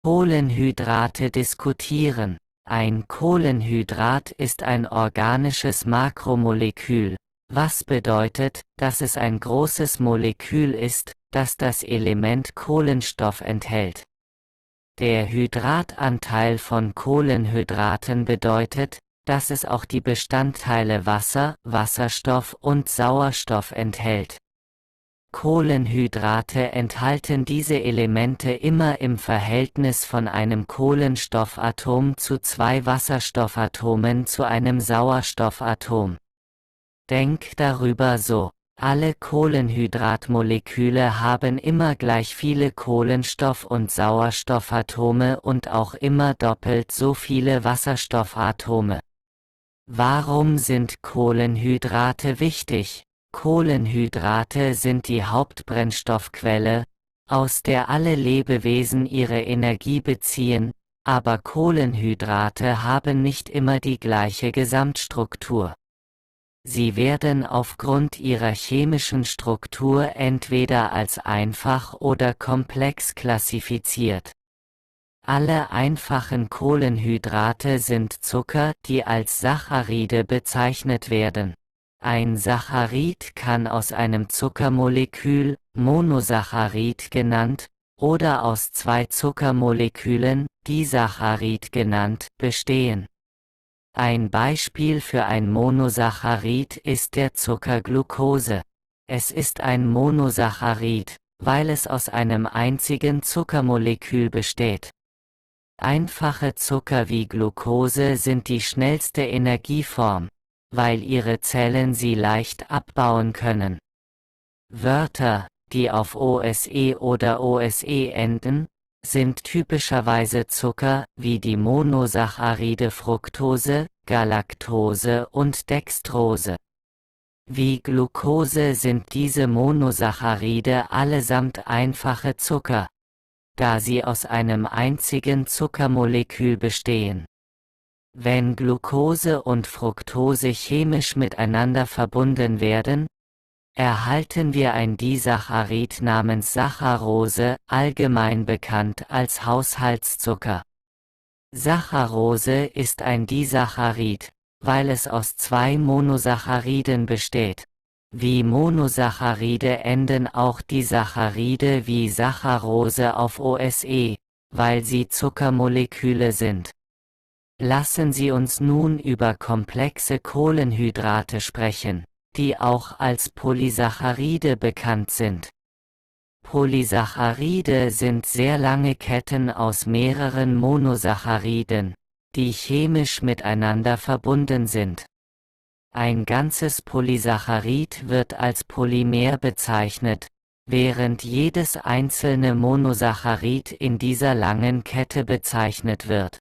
Kohlenhydrate diskutieren. Ein Kohlenhydrat ist ein organisches Makromolekül, was bedeutet, dass es ein großes Molekül ist, das das Element Kohlenstoff enthält. Der Hydratanteil von Kohlenhydraten bedeutet, dass es auch die Bestandteile Wasser, Wasserstoff und Sauerstoff enthält. Kohlenhydrate enthalten diese Elemente immer im Verhältnis von einem Kohlenstoffatom zu 2 Wasserstoffatomen zu einem Sauerstoffatom. Denk darüber so: Alle Kohlenhydratmoleküle haben immer gleich viele Kohlenstoff- und Sauerstoffatome und auch immer doppelt so viele Wasserstoffatome. Warum sind Kohlenhydrate wichtig? Kohlenhydrate sind die Hauptbrennstoffquelle, aus der alle Lebewesen ihre Energie beziehen, aber Kohlenhydrate haben nicht immer die gleiche Gesamtstruktur. Sie werden aufgrund ihrer chemischen Struktur entweder als einfach oder komplex klassifiziert. Alle einfachen Kohlenhydrate sind Zucker, die als Saccharide bezeichnet werden. Ein Saccharid kann aus einem Zuckermolekül, Monosaccharid genannt, oder aus 2 Zuckermolekülen, Disaccharid genannt, bestehen. Ein Beispiel für ein Monosaccharid ist der Zucker Glucose. Es ist ein Monosaccharid, weil es aus einem einzigen Zuckermolekül besteht. Einfache Zucker wie Glucose sind die schnellste Energieform, weil ihre Zellen sie leicht abbauen können. Wörter, die auf OSE oder OSE enden, sind typischerweise Zucker, wie die Monosaccharide Fructose, Galaktose und Dextrose. Wie Glucose sind diese Monosaccharide allesamt einfache Zucker, da sie aus einem einzigen Zuckermolekül bestehen. Wenn Glucose und Fructose chemisch miteinander verbunden werden, erhalten wir ein Disaccharid namens Saccharose, allgemein bekannt als Haushaltszucker. Saccharose ist ein Disaccharid, weil es aus 2 Monosacchariden besteht. Wie Monosaccharide enden auch die Saccharide wie Saccharose auf OSE, weil sie Zuckermoleküle sind. Lassen Sie uns nun über komplexe Kohlenhydrate sprechen, die auch als Polysaccharide bekannt sind. Polysaccharide sind sehr lange Ketten aus mehreren Monosacchariden, die chemisch miteinander verbunden sind. Ein ganzes Polysaccharid wird als Polymer bezeichnet, während jedes einzelne Monosaccharid in dieser langen Kette bezeichnet wird.